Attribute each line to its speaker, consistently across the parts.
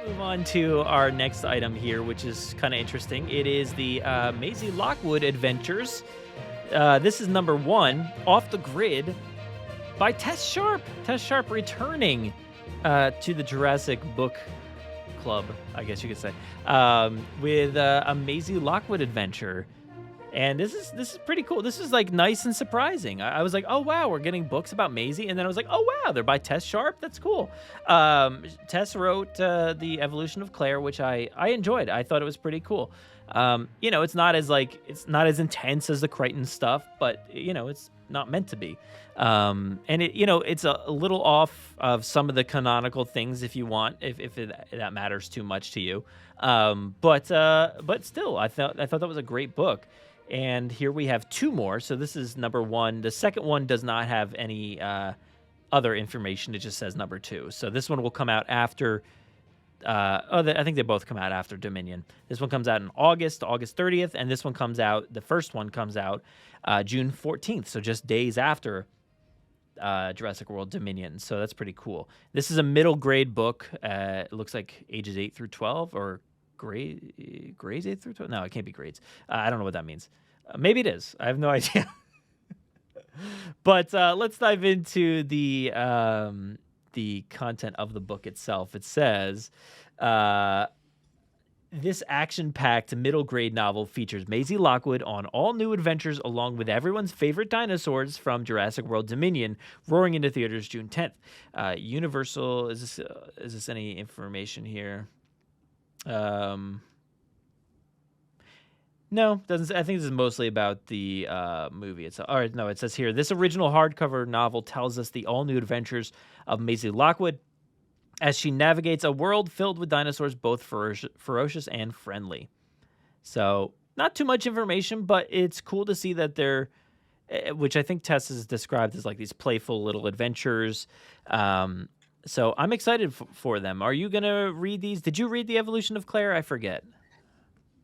Speaker 1: Move on to our next item here, which is kind of interesting. It is the Maisie Lockwood Adventures. This is number 1, Off the Grid, by Tess Sharpe. Tess Sharpe returning to the Jurassic Book Club, I guess you could say, with a Maisie Lockwood adventure. And this is pretty cool. This is like nice and surprising. I was like, oh wow, we're getting books about Maisie, and then I was like, oh wow, they're by Tess Sharpe. That's cool. Tess wrote the Evolution of Claire, which I enjoyed. I thought it was pretty cool. It's not as intense as the Crichton stuff, but it's not meant to be. And it's a little off of some of the canonical things if you want, if that matters too much to you. But still, I thought that was a great book. And here we have 2 more. So this is number 1. The second one does not have any other information. It just says number 2. So this one will come out after. I think they both come out after Dominion. This one comes out in August 30th, and this one comes out. The first one comes out June 14th. So just days after Jurassic World Dominion. So that's pretty cool. This is a middle grade book. It looks like ages 8 through 12, or grades 8 through 12. No, it can't be grades. I don't know what that means. Maybe it is. I have no idea. But let's dive into the content of the book itself. It says, this action-packed middle-grade novel features Maisie Lockwood on all new adventures along with everyone's favorite dinosaurs from Jurassic World Dominion, roaring into theaters June 10th. Universal, is this any information here? No, doesn't. I think this is mostly about the movie. It's all right. No, it says here, this original hardcover novel tells us the all-new adventures of Maisie Lockwood as she navigates a world filled with dinosaurs, both ferocious and friendly. So, not too much information, but it's cool to see that they're, which I think Tess has described as like these playful little adventures. So I'm excited for them. Are you gonna read these? Did you read The Evolution of Claire? I forget.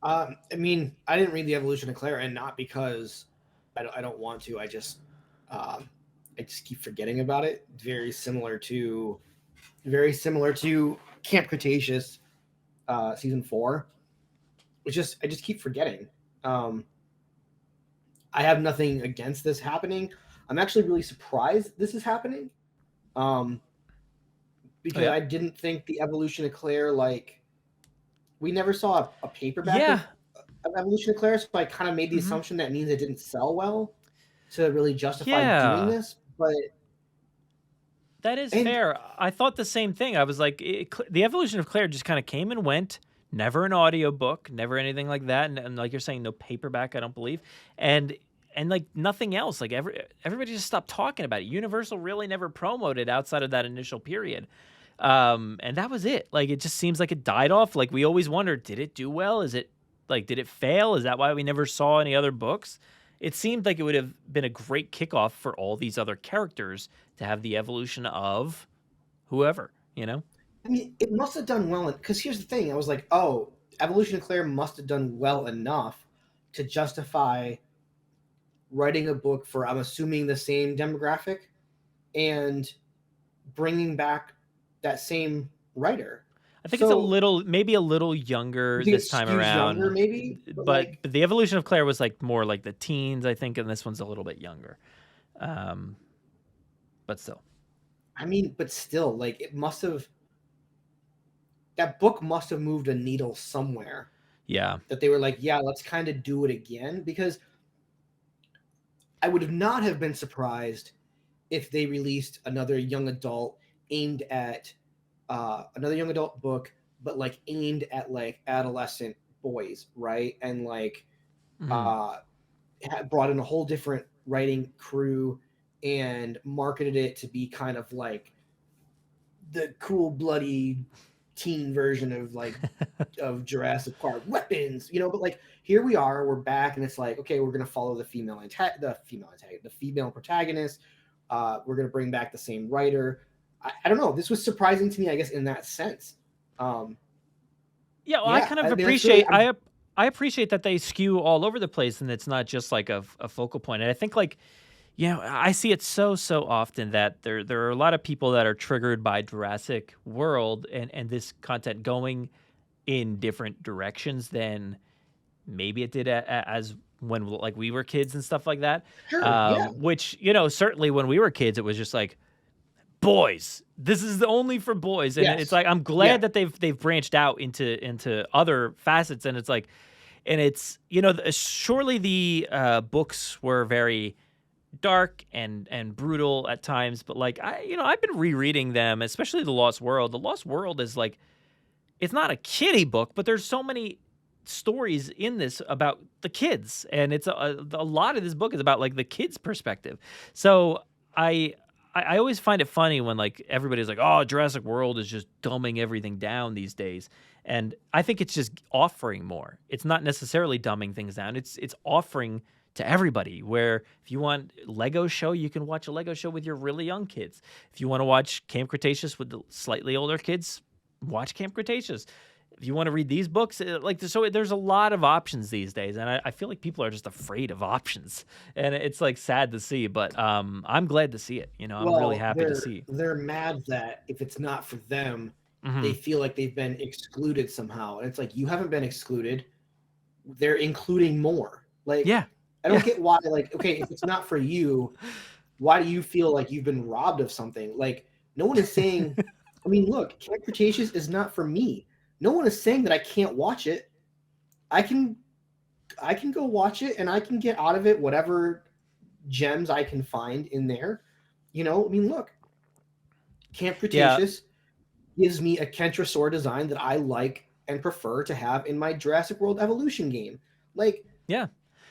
Speaker 2: I didn't read The Evolution of Claire, and not because I don't want to. I just keep forgetting about it. Very similar to Camp Cretaceous, season 4. I just keep forgetting. I have nothing against this happening. I'm actually really surprised this is happening. Because I didn't think The Evolution of Claire, we never saw a paperback of Evolution of Claire, so I kind of made the assumption that means it didn't sell well to really justify doing this. But
Speaker 1: that is fair. I thought the same thing. I was like, The Evolution of Claire just kind of came and went. Never an audiobook, never anything like that. And like you're saying, no paperback, I don't believe. And like nothing else. Like everybody just stopped talking about it. Universal really never promoted outside of that initial period. And that was it. Like, it just seems like it died off. Like, we always wondered, did it do well? Did it fail? Is that why we never saw any other books? It seemed like it would have been a great kickoff for all these other characters to have the evolution of whoever,
Speaker 2: I mean, it must have done well, because here's the thing. I was like, oh, Evolution of Claire must have done well enough to justify writing a book for, I'm assuming, the same demographic and bringing back that same writer.
Speaker 1: I think it's maybe a little younger this time around.
Speaker 2: Younger, maybe,
Speaker 1: but the Evolution of Claire was like more like the teens, I think, and this one's a little bit younger. But still,
Speaker 2: it must have. That book must have moved a needle somewhere.
Speaker 1: Yeah,
Speaker 2: that they were like, yeah, let's kind of do it again, because I would not have been surprised if they released another young adult book, but aimed at adolescent boys, right? And brought in a whole different writing crew and marketed it to be kind of like the cool, bloody teen version of of Jurassic Park weapons, but here we are, we're back, and it's like, okay, we're gonna follow the female protagonist. We're gonna bring back the same writer. I don't know. This was surprising to me, I guess, in that sense.
Speaker 1: I kind of appreciate. I appreciate that they skew all over the place, and it's not just like a focal point. And I think I see it so often that there are a lot of people that are triggered by Jurassic World and this content going in different directions than maybe it did as when like we were kids and stuff like that.
Speaker 2: Sure, yeah,
Speaker 1: Which certainly when we were kids, it was just like boys. This is only for boys, and it's
Speaker 2: yes,
Speaker 1: like I'm
Speaker 2: yeah.
Speaker 1: glad that they've branched out into other facets, and it's like, and it's surely the books were very dark and brutal at times, but like I've been rereading them, especially the Lost World. The Lost World is like it's not a kiddie book, but there's so many stories in this about the kids, and it's a lot of this book is about like the kids' perspective. So I always find it funny when like everybody's like, "Oh, Jurassic World is just dumbing everything down these days," and I think it's just offering more. It's not necessarily dumbing things down. It's offering to everybody. Where if you want Lego show, you can watch a Lego show with your really young kids. If you want to watch Camp Cretaceous with the slightly older kids, watch Camp Cretaceous. If you want to read these books, so there's a lot of options these days, and I feel like people are just afraid of options, and it's like sad to see, but I'm glad to see it. I'm really
Speaker 2: Well,
Speaker 1: happy to
Speaker 2: they're
Speaker 1: see.
Speaker 2: they're mad that if it's not for them, they
Speaker 1: Hmm.
Speaker 2: feel like they've been excluded somehow. And it's like you haven't been excluded. They're including more. Like
Speaker 1: Yeah,
Speaker 2: I
Speaker 1: yeah,
Speaker 2: don't get why. Like okay, if it's not for you, why do you feel like you've been robbed of something? Like no one is saying. I mean, look, Camp Cretaceous is not for me. No one is saying that I can't watch it. I can I can go watch it and I can get out of it whatever gems I can find in there. I mean, look, Camp
Speaker 1: yeah,
Speaker 2: Cretaceous gives me a Kentrosaur design that I like and prefer to have in my Jurassic World Evolution game. Like,
Speaker 1: yeah,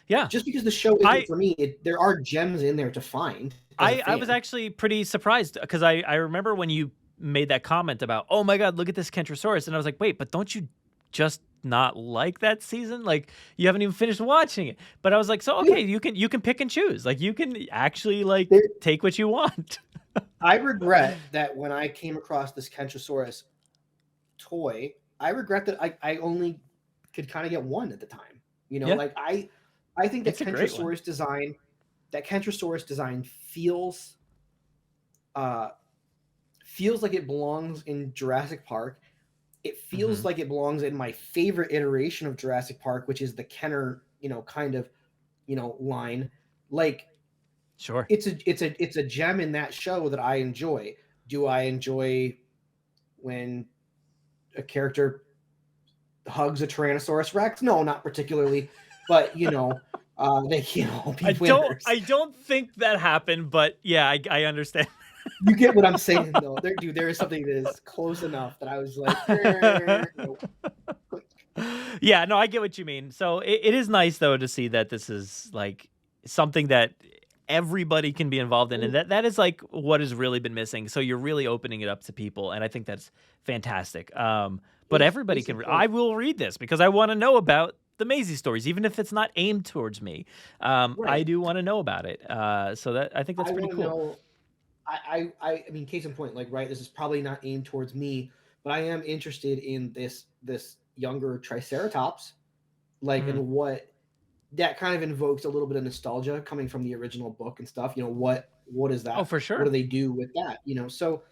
Speaker 1: yeah.
Speaker 2: just because the show isn't
Speaker 1: I
Speaker 2: for me, there are gems in there to find as a
Speaker 1: I was
Speaker 2: fan.
Speaker 1: actually pretty surprised because I remember when you made that comment about, oh my god, look at this Kentrosaurus, and I was like, wait, but don't you just not like that season? Like you haven't even finished watching it. But I was like, so okay,
Speaker 2: Yeah,
Speaker 1: you can pick and choose. Like you can actually like
Speaker 2: there,
Speaker 1: take what you want.
Speaker 2: I regret that when I came across this Kentrosaurus toy, I regret that I only could kind of get one at the time.
Speaker 1: Yeah,
Speaker 2: Like I think
Speaker 1: it's a great one.
Speaker 2: That Kentrosaurus design uh feels like it belongs in Jurassic Park. It feels
Speaker 1: Hmm.
Speaker 2: like it belongs in my favorite iteration of Jurassic Park, which is the Kenner, kind of, line. Like
Speaker 1: Sure.
Speaker 2: it's a gem in that show that I enjoy. Do I enjoy when a character hugs a Tyrannosaurus Rex? No, not particularly, but they can all be winners.
Speaker 1: I don't think that happened, but yeah, I understand.
Speaker 2: You get what I'm saying, though. There is something that is close enough that I was like, nope.
Speaker 1: Yeah, no, I get what you mean. So it is nice though to see that this is like something that everybody can be involved in, and that is like what has really been missing. So you're really opening it up to people, and I think that's fantastic. But everybody
Speaker 2: Case
Speaker 1: can.
Speaker 2: in
Speaker 1: I
Speaker 2: point,
Speaker 1: will read this because I want to know about the Maisie stories, even if it's not aimed towards me. I
Speaker 2: right?
Speaker 1: do want to know about it. So that I think that's
Speaker 2: I
Speaker 1: pretty
Speaker 2: want to
Speaker 1: cool.
Speaker 2: know. I mean, case in point, like, right, this is probably not aimed towards me, but I am interested in this younger Triceratops, like,
Speaker 1: Mhm.
Speaker 2: and what that kind of invokes a little bit of nostalgia coming from the original book and stuff. What is
Speaker 1: Oh,
Speaker 2: that?
Speaker 1: for
Speaker 2: What do
Speaker 1: sure.
Speaker 2: they do with that? So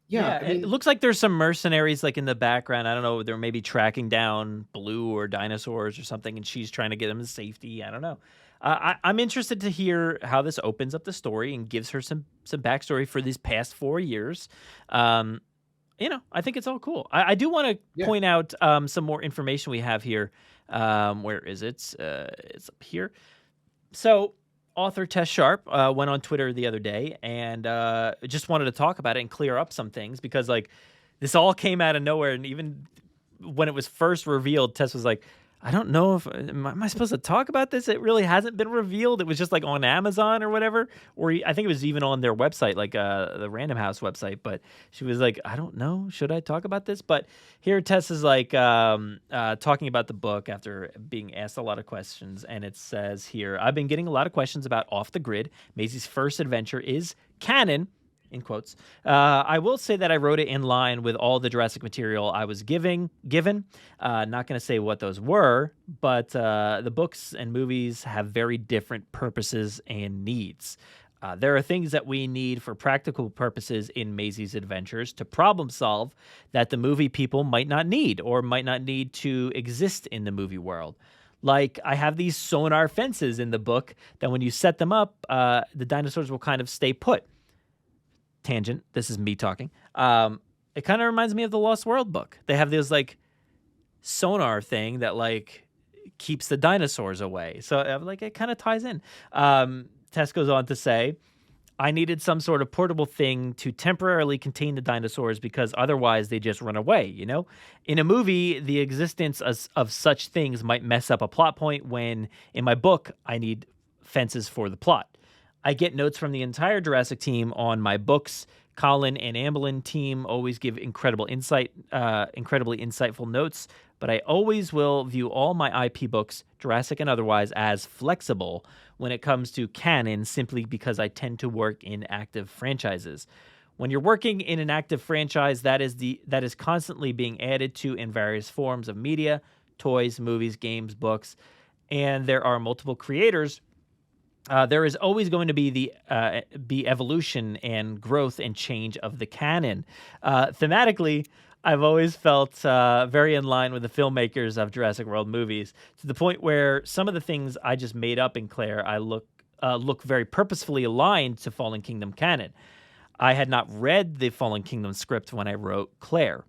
Speaker 2: yeah,
Speaker 1: Yeah,
Speaker 2: I
Speaker 1: it
Speaker 2: mean,
Speaker 1: looks like there's some mercenaries like in the background. I don't know. They're maybe tracking down Blue or dinosaurs or something, and she's trying to get them to safety. I don't know. I'm interested to hear how this opens up the story and gives her some backstory for these past 4 years. Um, I think it's all cool. I do want to
Speaker 2: yeah,
Speaker 1: point out some more information we have here. Where is it? It's up here. So, author Tess Sharpe went on Twitter the other day and just wanted to talk about it and clear up some things because, like, this all came out of nowhere. And even when it was first revealed, Tess was like, I don't know if am I supposed to talk about this? It really hasn't been revealed. It was just like on Amazon or whatever, or I think it was even on their website, like the Random House website. But she was like, I don't know, should I talk about this? But here Tess is like talking about the book after being asked a lot of questions, and it says here, I've been getting a lot of questions about Off the Grid. Maisie's first adventure is canon. in quotes. I will say that I wrote it in line with all the Jurassic material I was given. Not going to say what those were, but the books and movies have very different purposes and needs. There are things that we need for practical purposes in Maisie's adventures to problem solve that the movie people might not need or might not need to exist in the movie world. Like, I have these sonar fences in the book that when you set them up, the dinosaurs will kind of stay put. Tangent. This is me talking. It kind of reminds me of the Lost World book. They have this like sonar thing that like keeps the dinosaurs away. So like it kind of ties in. Tess goes on to say, I needed some sort of portable thing to temporarily contain the dinosaurs because otherwise they just run away, you know? In a movie, the existence of such things might mess up a plot point when, in my book, I need fences for the plot. I get notes from the entire Jurassic team on my books. Colin and Amblin team always give incredibly insightful notes, but I always will view all my IP books, Jurassic and otherwise, as flexible when it comes to canon simply because I tend to work in active franchises. When you're working in an active franchise, that is constantly being added to in various forms of media, toys, movies, games, books, and there are multiple creators. There is always going to be be evolution and growth and change of the canon. Thematically, I've always felt very in line with the filmmakers of Jurassic World movies, to the point where some of the things I just made up in Claire, I look very purposefully aligned to Fallen Kingdom canon. I had not read the Fallen Kingdom script when I wrote Claire.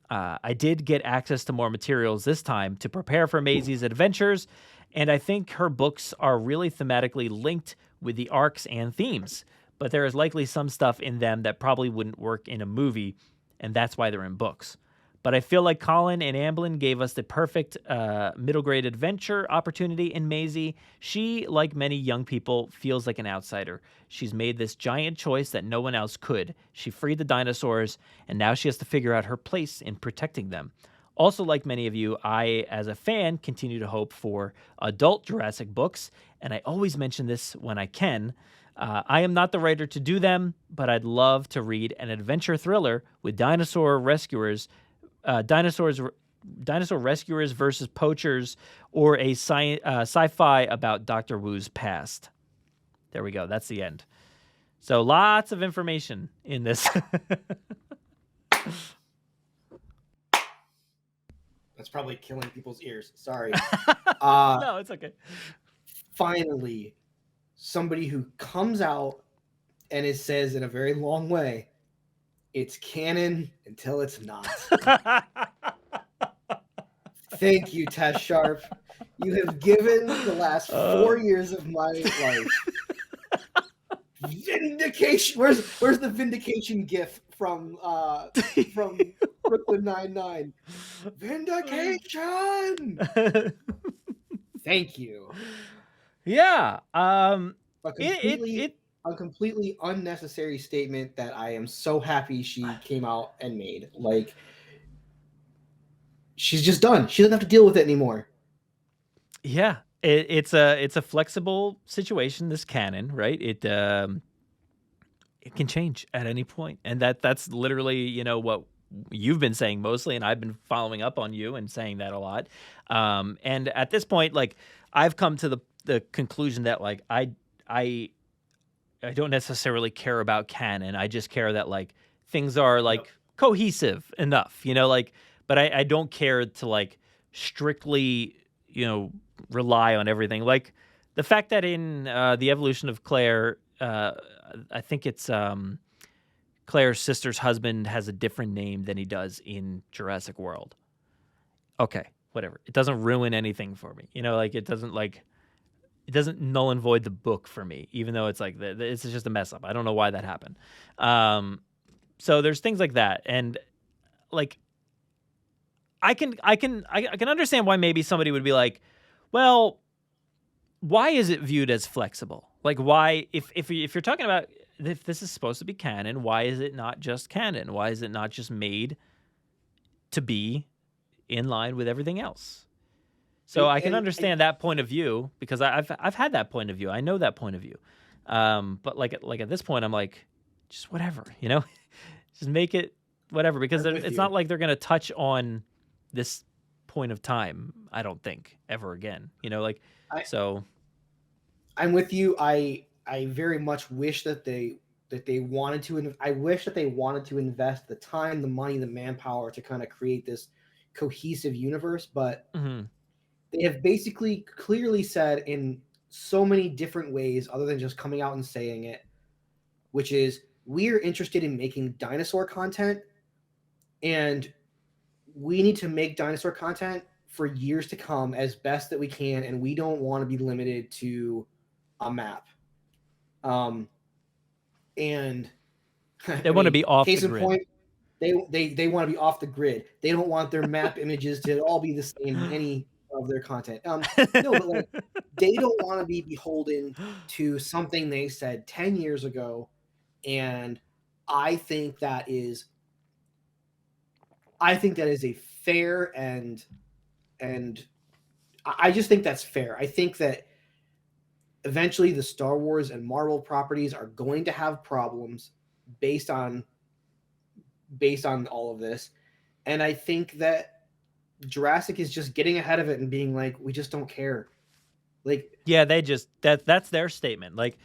Speaker 1: I did get access to more materials this time to prepare for Maisie's adventures, and I think her books are really thematically linked with the arcs and themes, but there is likely some stuff in them that probably wouldn't work in a movie, and that's why they're in books. But I feel like Colin and Amblin gave us the perfect middle grade adventure opportunity in Maisie. She, like many young people, feels like an outsider. She's made this giant choice that no one else could. She freed the dinosaurs, and now she has to figure out her place in protecting them. Also, like many of you, I, as a fan, continue to hope for adult Jurassic books, and I always mention this when I can. I am not the writer to do them, but I'd love to read an adventure thriller with dinosaur rescuers versus poachers, or a sci-fi about Dr. Wu's past. There we go. That's the end. So lots of information in this.
Speaker 2: That's probably killing people's ears. Sorry.
Speaker 1: No, it's okay.
Speaker 2: Finally, somebody who comes out and it says in a very long way, it's canon until it's not. Thank you, Tess Sharpe. You have given the last 4 years of my life vindication. Where's the vindication gif from Brooklyn Nine-Nine? Vindication. Thank you.
Speaker 1: Yeah.
Speaker 2: A completely unnecessary statement that I am so happy she came out and made. Like, she's just done. She doesn't have to deal with it anymore.
Speaker 1: Yeah, it's a flexible situation. This canon, right? It can change at any point, and that's literally what you've been saying mostly, and I've been following up on you and saying that a lot. And at this point, like, I've come to the conclusion that like I don't necessarily care about canon. I just care that like things are like cohesive enough, like, but I don't care to like strictly, rely on everything. Like the fact that in the evolution of Claire, I think it's Claire's sister's husband has a different name than he does in Jurassic World. Okay, whatever. It doesn't ruin anything for me. It doesn't null and void the book for me, even though it's like it's just a mess up. I don't know why that happened. So there's things like that, and like I can understand why maybe somebody would be like, well, why is it viewed as flexible? Like, why if you're talking about if this is supposed to be canon, why is it not just canon? Why is it not just made to be in line with everything else? So I can understand that point of view because I've had that point of view. I know that point of view. But like at this point, I'm like, just whatever, you know, just make it whatever, because
Speaker 2: I'm with
Speaker 1: it's
Speaker 2: you.
Speaker 1: not like they're gonna touch on this point of time. I don't think ever again, you know, like
Speaker 2: I
Speaker 1: so.
Speaker 2: I'm with you. I very much wish that they wanted to. I wish that they wanted to invest the time, the money, the manpower to kind of create this cohesive universe, but
Speaker 1: Mhm.
Speaker 2: they have basically clearly said in so many different ways, other than just coming out and saying it, which is we're interested in making dinosaur content, and we need to make dinosaur content for years to come as best that we can, and we don't want to be limited to a map. Um, and
Speaker 1: They
Speaker 2: I
Speaker 1: want to
Speaker 2: mean,
Speaker 1: be off the
Speaker 2: case in
Speaker 1: grid.
Speaker 2: point, they want to be off the grid. They don't want their map images to all be the same in any of their content. No, but like they don't want to be beholden to something they said 10 years ago, and I think that is a fair and I just think that's fair. I think that eventually the Star Wars and Marvel properties are going to have problems based on all of this. And I think that Jurassic is just getting ahead of it and being like, we just don't care. Like,
Speaker 1: Yeah, they just that's their statement. Like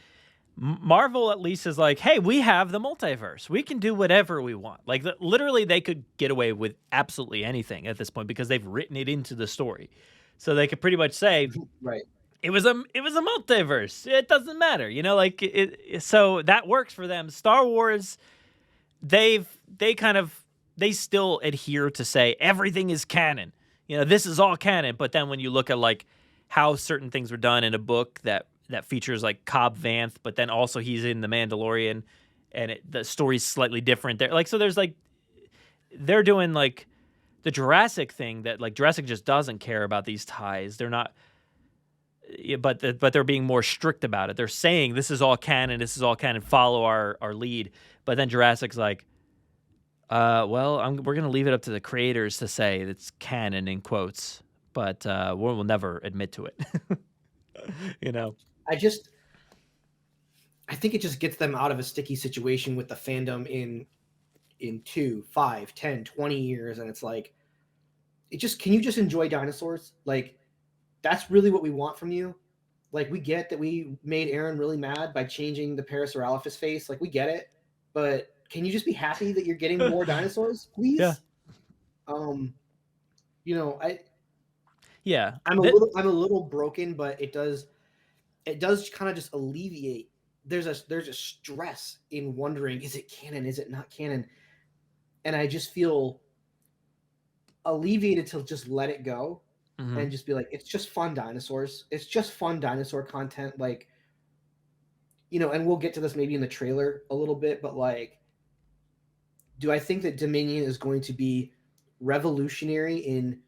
Speaker 1: Marvel at least is like, hey, we have the multiverse. We can do whatever we want. Like literally, they could get away with absolutely anything at this point because they've written it into the story. So they could pretty much say
Speaker 2: right.
Speaker 1: it was a multiverse. It doesn't matter, you know. Like so that works for them. Star Wars, they kind of they still adhere to say everything is canon. You know, this is all canon. But then when you look at like how certain things were done in a book that features like Cobb Vanth, but then also he's in The Mandalorian, and the story's slightly different there. Like so, there's like they're doing like the Jurassic thing that like Jurassic just doesn't care about these ties. They're not. But they're being more strict about it. They're saying this is all canon. This is all canon. Follow our lead. But then Jurassic's like, well, we're going to leave it up to the creators to say it's canon in quotes, but we'll never admit to it. You know?
Speaker 2: I think it just gets them out of a sticky situation with the fandom in 2, 5, 10, 20 years. And it's like, can you just enjoy dinosaurs? Like, that's really what we want from you. Like, we get that we made Aaron really mad by changing the Parasaurolophus face. Like, we get it. But can you just be happy that you're getting more dinosaurs, please?
Speaker 1: Yeah.
Speaker 2: You know,
Speaker 1: Yeah.
Speaker 2: I'm a little broken, but it does kind of just alleviate. There's a stress in wondering, is it canon, is it not canon? And I just feel alleviated to just let it go and just be like, it's just fun dinosaurs. It's just fun dinosaur content. Like, you know, and we'll get to this maybe in the trailer a little bit, but like, do I think that Dominion is going to be revolutionary in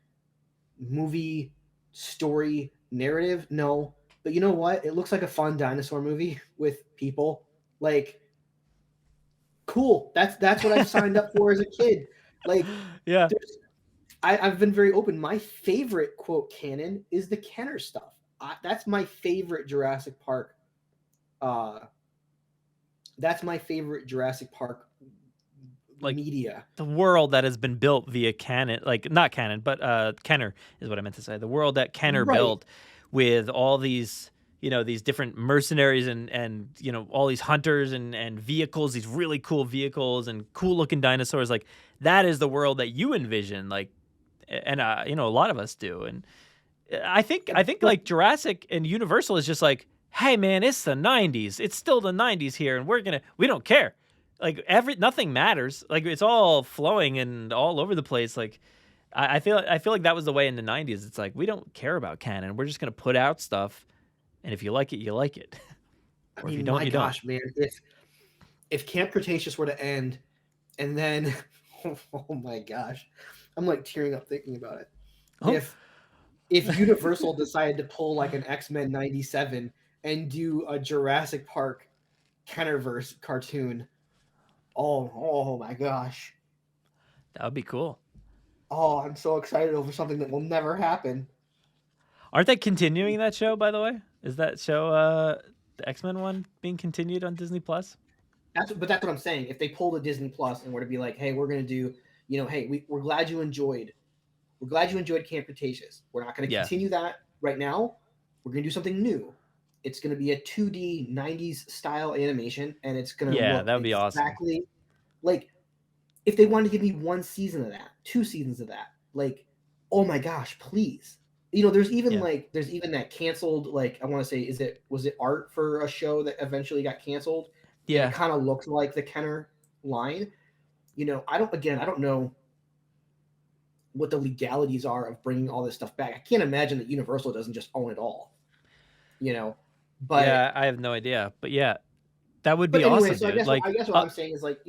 Speaker 2: movie story narrative? No. But you know what? It looks like a fun dinosaur movie with people. Like, cool. That's what I signed up for as a kid. Like,
Speaker 1: yeah.
Speaker 2: I've been very open. My favorite quote canon is the Kenner stuff. That's my favorite Jurassic Park. That's my favorite Jurassic Park
Speaker 1: like
Speaker 2: media.
Speaker 1: The world that has been built via Canon, like not Canon, but Kenner is what I meant to say. The world that Kenner built with all these, you know, these different mercenaries and you know, all these hunters and vehicles, these really cool vehicles and cool looking dinosaurs. Like that is the world that you envision. Like, and you know, a lot of us do. And I think like Jurassic and Universal is just like, hey man, it's the 90s. It's still the 90s here, and we don't care. Like nothing matters. Like it's all flowing and all over the place. Like I feel like that was the way in the 90s. It's like we don't care about canon. We're just gonna put out stuff, and if you like it, you like it.
Speaker 2: Or I mean, if you don't, you don't. Man, if Camp Cretaceous were to end, and then oh my gosh, I'm like tearing up thinking about it. Oh. If Universal decided to pull like an X-Men 97 and do a Jurassic Park Kennerverse cartoon. Oh my gosh.
Speaker 1: That would be cool.
Speaker 2: Oh, I'm so excited over something that will never happen.
Speaker 1: Aren't they continuing that show, by the way? Is that show the X-Men one being continued on Disney Plus?
Speaker 2: That's what I'm saying. If they pulled a Disney Plus and were to be like, hey, we're gonna do, hey, we're glad you enjoyed Camp Cretaceous. We're not gonna
Speaker 1: Yeah.
Speaker 2: continue that right now. We're gonna do something new. It's gonna be a 2D 90s style animation, and it's gonna
Speaker 1: Yeah,
Speaker 2: look
Speaker 1: that would be awesome.
Speaker 2: exactly like if they wanted to give me 1 season of that, 2 seasons of that, like, oh my gosh, please. There's even
Speaker 1: Yeah.
Speaker 2: that canceled, like, I want to say, was it art for a show that eventually got canceled? And
Speaker 1: Yeah.
Speaker 2: it kind of looked like the Kenner line. I don't know what the legalities are of bringing all this stuff back. I can't imagine that Universal doesn't just own it all. But
Speaker 1: Yeah, I have no idea. But yeah, that would
Speaker 2: but
Speaker 1: be
Speaker 2: anyway,
Speaker 1: awesome,
Speaker 2: so I
Speaker 1: dude.
Speaker 2: guess
Speaker 1: Like,
Speaker 2: I guess what I'm saying is, like,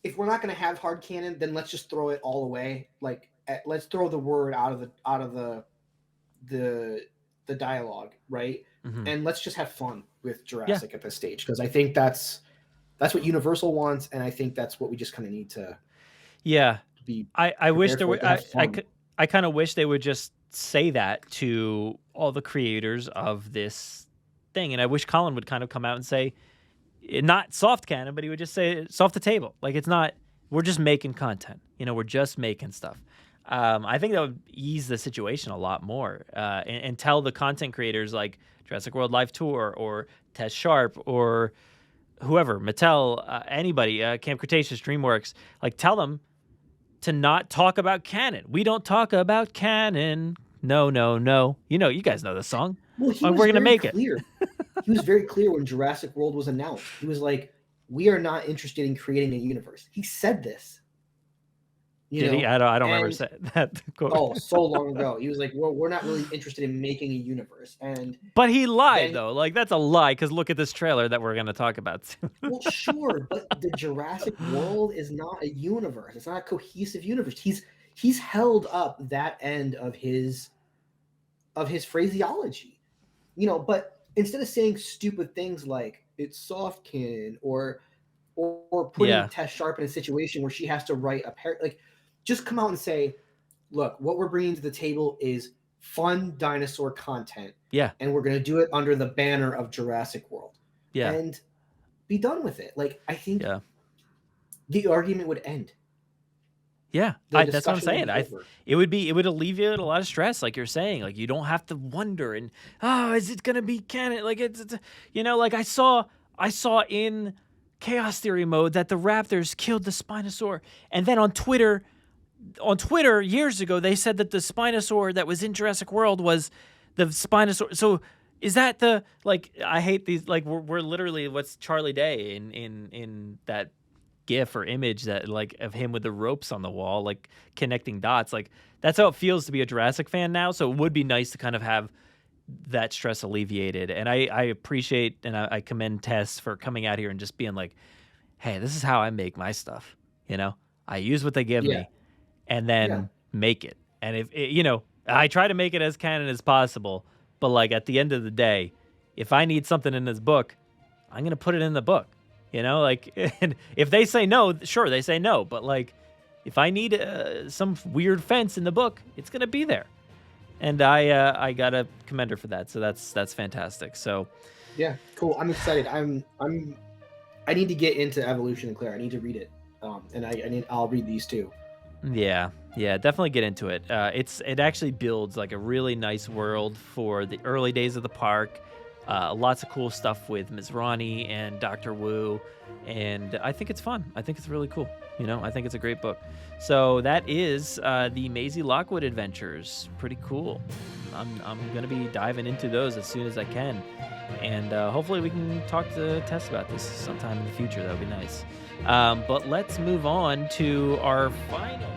Speaker 2: if we're not going to have hard canon, then let's just throw it all away. Like, let's throw the word out of the dialogue, right?
Speaker 1: mhm.
Speaker 2: And let's just have fun with
Speaker 1: Yeah.
Speaker 2: Jurassic at this stage, because I think that's what Universal wants, and I think that's what we just kind of need to
Speaker 1: Yeah.
Speaker 2: be
Speaker 1: I wish
Speaker 2: prepared
Speaker 1: there
Speaker 2: for,
Speaker 1: were
Speaker 2: to have fun.
Speaker 1: I kind of wish they would just say that to all the creators of this thing, and I wish Colin would kind of come out and say, not soft canon, but he would just say it's off the table. Like, it's not, we're just making content. We're just making stuff. I think that would ease the situation a lot more, and tell the content creators like Jurassic World Live Tour or Tess Sharpe or whoever, Mattel, anybody, Camp Cretaceous, DreamWorks, like, tell them to not talk about canon. We don't talk about canon. No, no, no. You guys know the song.
Speaker 2: Well, he
Speaker 1: Like,
Speaker 2: was
Speaker 1: we're gonna
Speaker 2: very
Speaker 1: make it.
Speaker 2: clear. He was very clear when Jurassic World was announced. He was like, "We are not interested in creating a universe." He said this.
Speaker 1: Did he? I don't remember
Speaker 2: And
Speaker 1: saying that quote.
Speaker 2: oh, so long ago, he was like, "Well, we're not really interested in making a universe." And
Speaker 1: But he lied,
Speaker 2: then,
Speaker 1: though. Like, that's a lie, because look at this trailer that we're going to talk about soon.
Speaker 2: well, sure, but the Jurassic World is not a universe. It's not a cohesive universe. He's held up that end of his phraseology, But instead of saying stupid things like it's soft canon or putting
Speaker 1: Yeah.
Speaker 2: Tess Sharpe in a situation where she has to write like, just come out and say, look, what we're bringing to the table is fun dinosaur content.
Speaker 1: Yeah.
Speaker 2: And we're going to do it under the banner of Jurassic World.
Speaker 1: Yeah.
Speaker 2: And be done with it. Like, I think
Speaker 1: Yeah.
Speaker 2: the argument would end.
Speaker 1: Yeah,
Speaker 2: The
Speaker 1: that's what I'm
Speaker 2: discussion would
Speaker 1: saying.
Speaker 2: be over.
Speaker 1: It would alleviate a lot of stress, like you're saying. Like, you don't have to wonder and, is it gonna be canon? Like, it's like I saw in Chaos Theory mode that the Raptors killed the Spinosaur, and then on Twitter years ago they said that the Spinosaur that was in Jurassic World was the Spinosaur. So is that the, like, I hate these, like, we're literally, what's Charlie Day in that GIF or image that, like, of him with the ropes on the wall, like, connecting dots. Like, that's how it feels to be a Jurassic fan now. So it would be nice to kind of have that stress alleviated. And I appreciate and I commend Tess for coming out here and just being like, hey, this is how I make my stuff. I use what they give me and then make it. And if I try to make it as canon as possible, but, like, at the end of the day, if I need something in this book, I'm going to put it in the book. Like, and if they say no, sure, they say no. But, like, if I need some weird fence in the book, it's going to be there. And I got to commend her for that. So that's fantastic. So,
Speaker 2: yeah, cool. I'm excited. I need to get into Evolution and Claire. I need to read it. And I'll read these too.
Speaker 1: Yeah, definitely get into it. It actually builds, like, a really nice world for the early days of the park. Lots of cool stuff with Ms. Ronnie and Dr. Wu, and I think it's fun. I think it's really cool. I think it's a great book. So that is the Maisy Lockwood Adventures. Pretty cool. I'm gonna be diving into those as soon as I can, and hopefully we can talk to Tess about this sometime in the future. That would be nice. But let's move on to our final